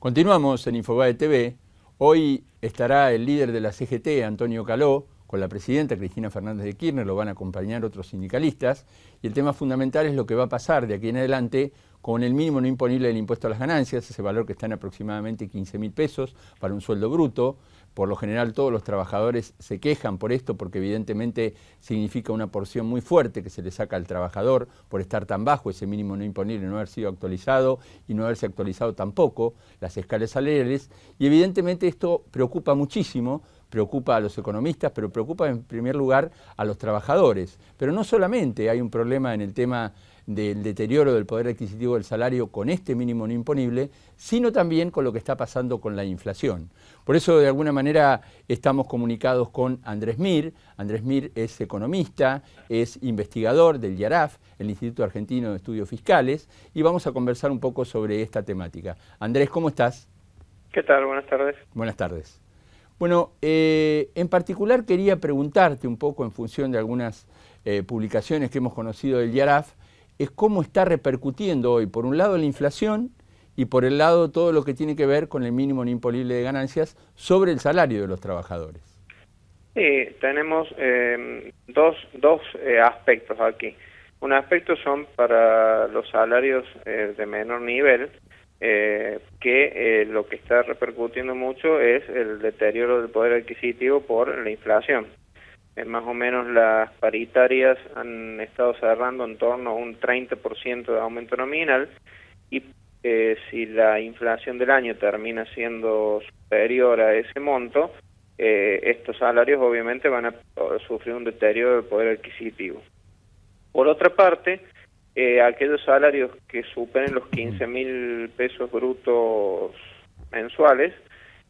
Continuamos en Infobae TV. Hoy estará el líder de la CGT, Antonio Caló, con la presidenta Cristina Fernández de Kirchner, lo van a acompañar otros sindicalistas, y el tema fundamental es lo que va a pasar de aquí en adelante con el mínimo no imponible del impuesto a las ganancias, ese valor que está en aproximadamente 15.000 pesos para un sueldo bruto. Por lo general todos los trabajadores se quejan por esto porque evidentemente significa una porción muy fuerte que se le saca al trabajador por estar tan bajo ese mínimo no imponible, no haber sido actualizado y no haberse actualizado tampoco las escalas salariales, y evidentemente esto preocupa muchísimo. Preocupa a los economistas, pero preocupa en primer lugar a los trabajadores. Pero no solamente hay un problema en el tema del deterioro del poder adquisitivo del salario con este mínimo no imponible, sino también con lo que está pasando con la inflación. Por eso, de alguna manera, estamos comunicados con Andrés Mir. Andrés Mir es economista, es investigador del IARAF, el Instituto Argentino de Estudios Fiscales, y vamos a conversar un poco sobre esta temática. Andrés, ¿cómo estás? ¿Qué tal? Buenas tardes. Buenas tardes. Bueno, en particular quería preguntarte un poco en función de algunas publicaciones que hemos conocido del IARAF, es cómo está repercutiendo hoy, por un lado, la inflación y por el lado todo lo que tiene que ver con el mínimo no imponible de ganancias sobre el salario de los trabajadores. Sí, tenemos dos aspectos aquí. Un aspecto son para los salarios de menor nivel, que lo que está repercutiendo mucho es el deterioro del poder adquisitivo por la inflación. Más o menos las paritarias han estado cerrando en torno a un 30% de aumento nominal, y si la inflación del año termina siendo superior a ese monto, estos salarios obviamente van a sufrir un deterioro del poder adquisitivo. Por otra parte, aquellos salarios que superen los 15.000 pesos brutos mensuales,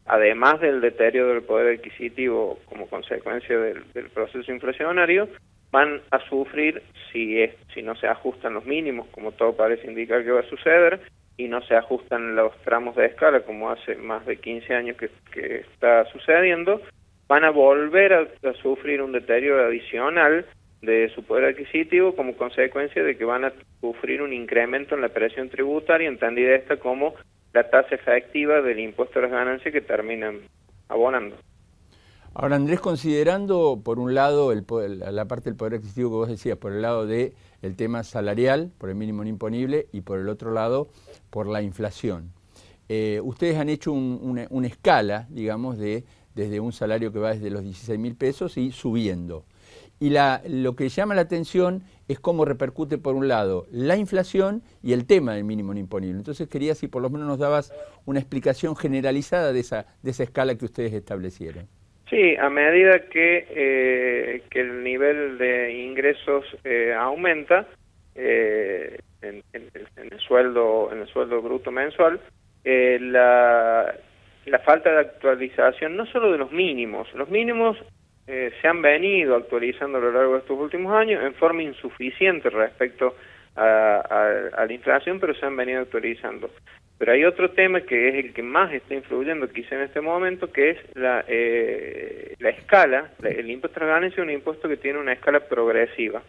además del deterioro del poder adquisitivo como consecuencia del proceso inflacionario, van a sufrir, si no se ajustan los mínimos, como todo parece indicar que va a suceder, y no se ajustan los tramos de escala, como hace más de 15 años que está sucediendo, van a volver a sufrir un deterioro adicional de su poder adquisitivo como consecuencia de que van a sufrir un incremento en la presión tributaria, entendida esta como la tasa efectiva del impuesto a las ganancias que terminan abonando. Ahora, Andrés, considerando por un lado la parte del poder adquisitivo que vos decías, por el lado del tema salarial, por el mínimo no imponible, y por el otro lado, por la inflación. Ustedes han hecho una escala, digamos, desde un salario que va desde los 16.000 pesos y subiendo. Y lo que llama la atención es cómo repercute, por un lado, la inflación y el tema del mínimo no imponible. Entonces quería si por lo menos nos dabas una explicación generalizada de esa escala que ustedes establecieron. Sí, a medida que el nivel de ingresos aumenta en el sueldo bruto mensual, la falta de actualización no solo de los mínimos se han venido actualizando a lo largo de estos últimos años en forma insuficiente respecto a la inflación, pero se han venido actualizando. Pero hay otro tema que es el que más está influyendo quizá en este momento, que es la escala. El impuesto a las ganancias es un impuesto que tiene una escala progresiva,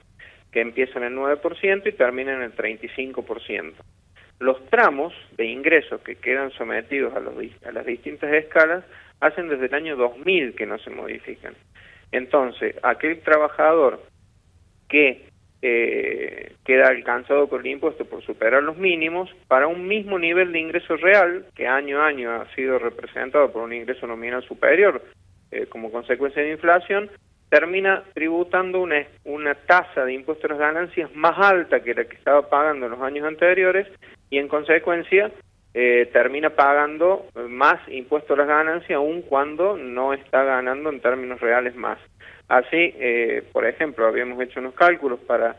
que empieza en el 9% y termina en el 35%. Los tramos de ingresos que quedan sometidos a las distintas escalas hacen desde el año 2000 que no se modifican. Entonces, aquel trabajador que queda alcanzado por el impuesto por superar los mínimos, para un mismo nivel de ingreso real, que año a año ha sido representado por un ingreso nominal superior como consecuencia de inflación, termina tributando una tasa de impuesto a las ganancias más alta que la que estaba pagando en los años anteriores, y en consecuencia termina pagando más impuesto a las ganancias aun cuando no está ganando en términos reales más. Así, por ejemplo, habíamos hecho unos cálculos para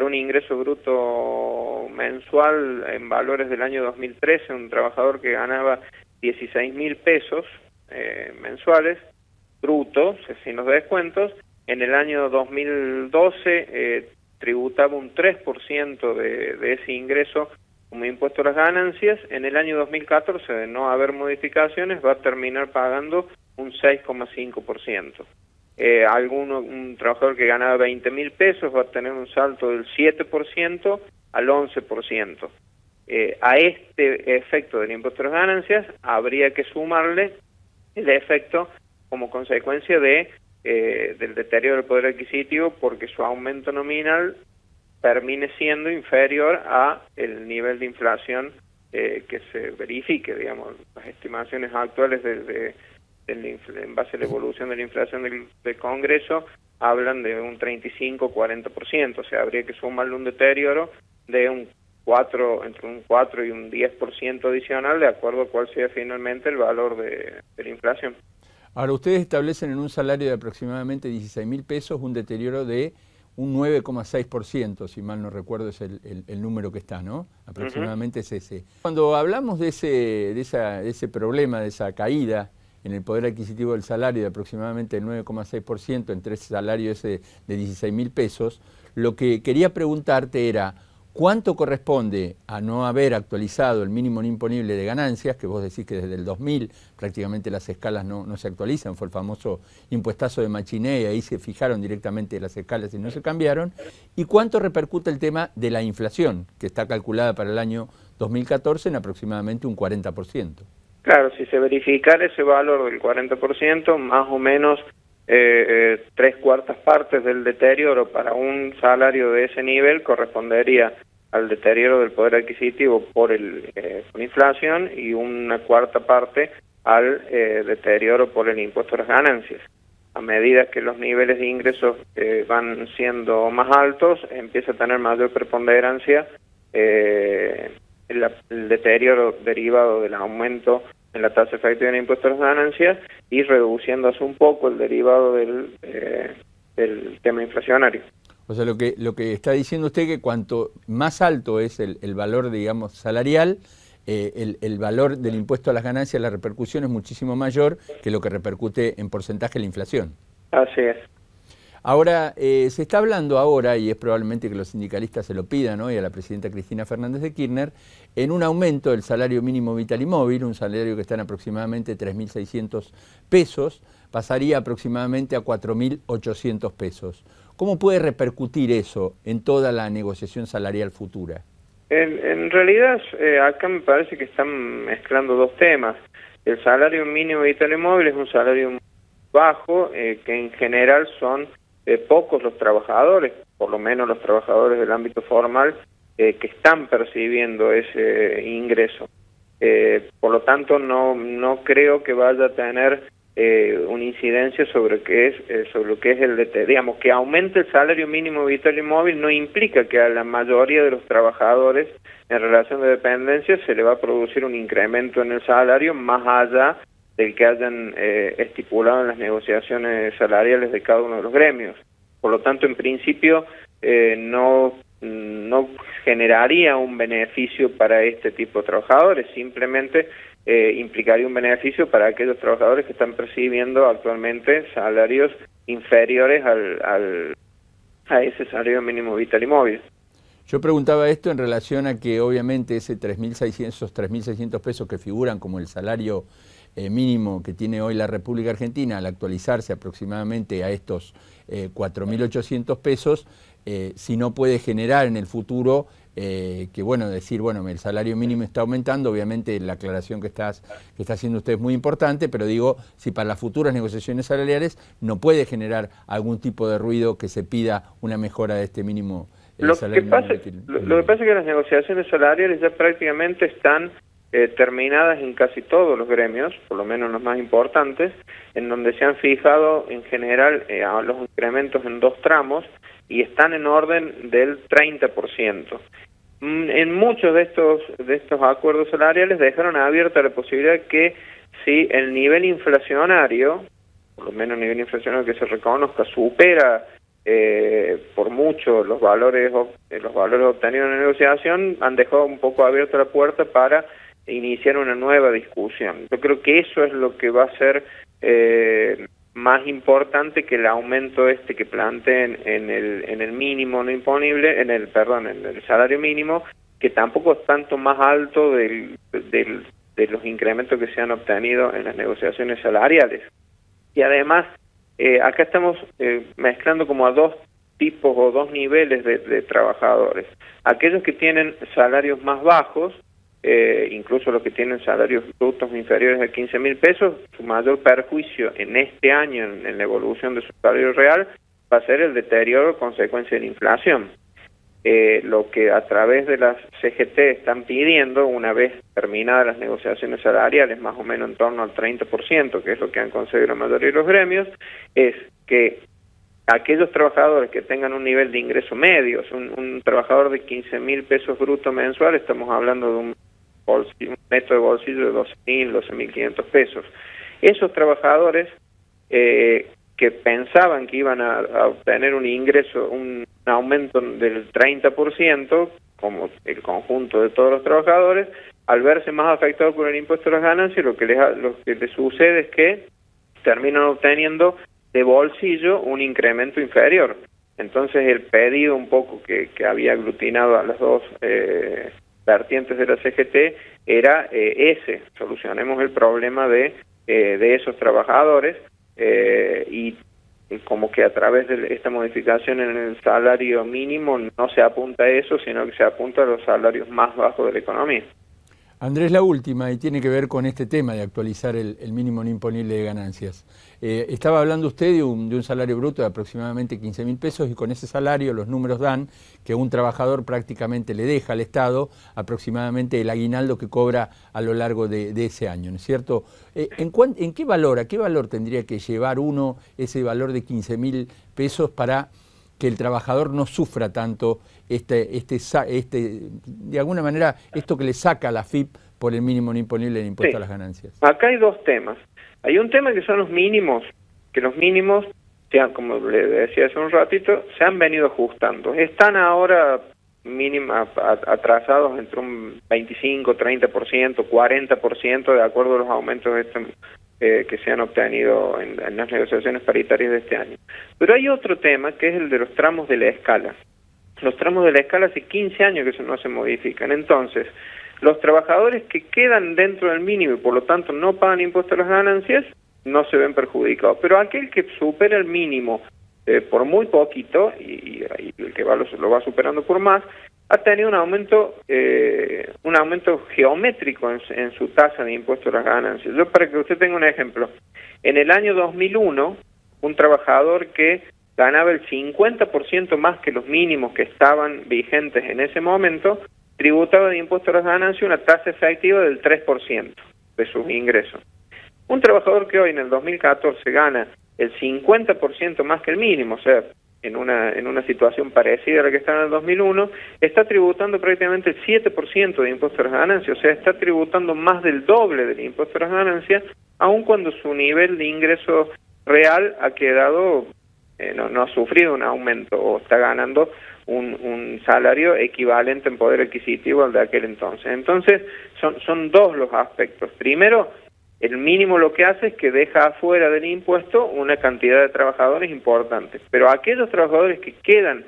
un ingreso bruto mensual en valores del año 2013, un trabajador que ganaba 16.000 pesos mensuales, brutos, sin los descuentos, en el año 2012 tributaba un 3% de ese ingreso como impuesto a las ganancias. En el año 2014, de no haber modificaciones, va a terminar pagando un 6,5%. Un trabajador que ganaba 20.000 pesos va a tener un salto del 7% al 11%. A este efecto del impuesto a las ganancias habría que sumarle el efecto como consecuencia del deterioro del poder adquisitivo, porque su aumento nominal termine siendo inferior a el nivel de inflación que se verifique. Digamos, las estimaciones actuales en base a la evolución de la inflación del Congreso hablan de un 35-40%, o sea, habría que sumarle un deterioro de entre un 4 y un 10% adicional, de acuerdo a cuál sea finalmente el valor de la inflación. Ahora, ustedes establecen en un salario de aproximadamente 16.000 pesos un deterioro de un 9,6%, si mal no recuerdo es el número que está, ¿no? Aproximadamente es ese. Cuando hablamos de ese problema, de esa caída en el poder adquisitivo del salario de aproximadamente el 9,6% entre ese salario ese de 16.000 pesos, lo que quería preguntarte era, ¿cuánto corresponde a no haber actualizado el mínimo no imponible de ganancias, que vos decís que desde el 2000 prácticamente las escalas no se actualizan, fue el famoso impuestazo de Machiné, y ahí se fijaron directamente las escalas y no se cambiaron? ¿Y cuánto repercute el tema de la inflación, que está calculada para el año 2014 en aproximadamente un 40%? Claro, si se verificara ese valor del 40%, más o menos 3/4 partes del deterioro para un salario de ese nivel correspondería al deterioro del poder adquisitivo por la inflación, y 1/4 parte al deterioro por el impuesto a las ganancias. A medida que los niveles de ingresos van siendo más altos, empieza a tener mayor preponderancia el deterioro derivado del aumento en la tasa efectiva de impuestos a las ganancias, y reduciéndose un poco el derivado del tema inflacionario. O sea, lo que está diciendo usted, que cuanto más alto es el valor, digamos, salarial, el valor del impuesto a las ganancias, la repercusión es muchísimo mayor que lo que repercute en porcentaje la inflación. Así es. Ahora, se está hablando ahora, y es probablemente que los sindicalistas se lo pidan hoy a la presidenta Cristina Fernández de Kirchner, en un aumento del salario mínimo vital y móvil, un salario que está en aproximadamente 3.600 pesos, pasaría aproximadamente a 4.800 pesos. ¿Cómo puede repercutir eso en toda la negociación salarial futura? En realidad, acá me parece que están mezclando dos temas. El salario mínimo vital y móvil es un salario bajo, que en general son pocos los trabajadores, por lo menos los trabajadores del ámbito formal, que están percibiendo ese ingreso. Por lo tanto, no creo que vaya a tener una incidencia sobre lo que es digamos, que aumente el salario mínimo vital y móvil no implica que a la mayoría de los trabajadores en relación de dependencia se le va a producir un incremento en el salario más allá del que hayan estipulado en las negociaciones salariales de cada uno de los gremios. Por lo tanto, en principio, no generaría un beneficio para este tipo de trabajadores, simplemente implicaría un beneficio para aquellos trabajadores que están percibiendo actualmente salarios inferiores a ese salario mínimo vital y móvil. Yo preguntaba esto en relación a que obviamente esos 3.600 pesos que figuran como el salario mínimo que tiene hoy la República Argentina, al actualizarse aproximadamente a estos 4.800 pesos, si no puede generar en el futuro que, bueno, decir, bueno, el salario mínimo está aumentando, obviamente la aclaración que está haciendo usted es muy importante, pero digo, si para las futuras negociaciones salariales no puede generar algún tipo de ruido que se pida una mejora de este mínimo. Lo que pasa es que las negociaciones salariales ya prácticamente están terminadas en casi todos los gremios, por lo menos los más importantes, en donde se han fijado en general a los incrementos en 2 tramos y están en orden del 30%. En muchos de estos acuerdos salariales dejaron abierta la posibilidad que si el nivel inflacionario, por lo menos el nivel inflacionario que se reconozca, supera por mucho los valores obtenidos en la negociación, han dejado un poco abierta la puerta para iniciar una nueva discusión. Yo creo que eso es lo que va a ser más importante que el aumento que planteen en el mínimo no imponible, en el salario mínimo, que tampoco es tanto más alto de los incrementos que se han obtenido en las negociaciones salariales. Y además, acá estamos mezclando como a dos tipos o dos niveles de trabajadores. Aquellos que tienen salarios más bajos, incluso los que tienen salarios brutos inferiores a 15.000 pesos, su mayor perjuicio en este año, en la evolución de su salario real, va a ser el deterioro consecuencia de la inflación. Lo que a través de las CGT están pidiendo, una vez terminadas las negociaciones salariales, más o menos en torno al 30%, que es lo que han conseguido la mayoría de los gremios, es que aquellos trabajadores que tengan un nivel de ingreso medio, un trabajador de 15.000 pesos brutos mensuales, estamos hablando de un neto de bolsillo de 12.000, 12.500 pesos. Esos trabajadores que pensaban que iban a obtener un ingreso, un aumento del 30%, como el conjunto de todos los trabajadores, al verse más afectados por el impuesto a las ganancias, lo que les sucede es que terminan obteniendo de bolsillo un incremento inferior. Entonces el pedido un poco que había aglutinado a las dos vertientes de la CGT era solucionemos el problema de esos trabajadores, y como que a través de esta modificación en el salario mínimo no se apunta a eso, sino que se apunta a los salarios más bajos de la economía. Andrés, la última, y tiene que ver con este tema de actualizar el mínimo no imponible de ganancias. Estaba hablando usted de un salario bruto de aproximadamente 15.000 pesos, y con ese salario los números dan que un trabajador prácticamente le deja al Estado aproximadamente el aguinaldo que cobra a lo largo de ese año, ¿no es cierto? ¿En qué valor, a qué valor tendría que llevar uno ese valor de 15.000 pesos para que el trabajador no sufra tanto de alguna manera, esto que le saca a la FIP por el mínimo no imponible del impuesto a las ganancias? Acá hay dos temas. Hay un tema que son los mínimos, que los mínimos, como le decía hace un ratito, se han venido ajustando. Están ahora atrasados entre un 25, 30%, 40%, de acuerdo a los aumentos que se han obtenido en las negociaciones paritarias de este año. Pero hay otro tema, que es el de los tramos de la escala. Los tramos de la escala hace 15 años que no se modifican. Entonces, los trabajadores que quedan dentro del mínimo y por lo tanto no pagan impuesto a las ganancias, no se ven perjudicados. Pero aquel que supera el mínimo por muy poquito, y el que lo va superando por más, ha tenido un aumento geométrico en su tasa de impuesto a las ganancias. Yo, para que usted tenga un ejemplo, en el año 2001, un trabajador que ganaba el 50% más que los mínimos que estaban vigentes en ese momento, tributaba de impuesto a las ganancias una tasa efectiva del 3% de sus ingresos. Un trabajador que hoy en el 2014 gana el 50% más que el mínimo, o sea, en una situación parecida a la que está en el 2001, está tributando prácticamente el 7% de impuesto a las ganancias, o sea, está tributando más del doble del impuesto a las ganancias, aun cuando su nivel de ingreso real ha quedado, no ha sufrido un aumento, o está ganando un salario equivalente en poder adquisitivo al de aquel entonces. Entonces, son dos los aspectos. Primero, el mínimo lo que hace es que deja afuera del impuesto una cantidad de trabajadores importantes, pero aquellos trabajadores que quedan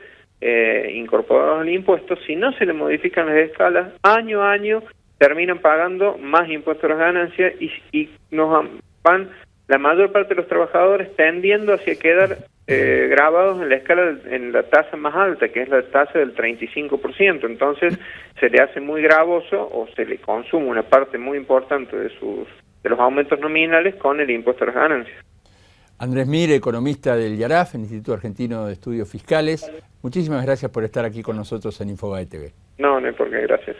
incorporados al impuesto, si no se le modifican las escalas, año a año terminan pagando más impuestos a las ganancias y nos van la mayor parte de los trabajadores tendiendo hacia quedar grabados en la escala, en la tasa más alta, que es la tasa del 35%. Entonces se le hace muy gravoso o se le consume una parte muy importante de los aumentos nominales con el impuesto a las ganancias. Andrés Mir, economista del IARAF, el Instituto Argentino de Estudios Fiscales, muchísimas gracias por estar aquí con nosotros en Infobae TV. No hay por qué, gracias.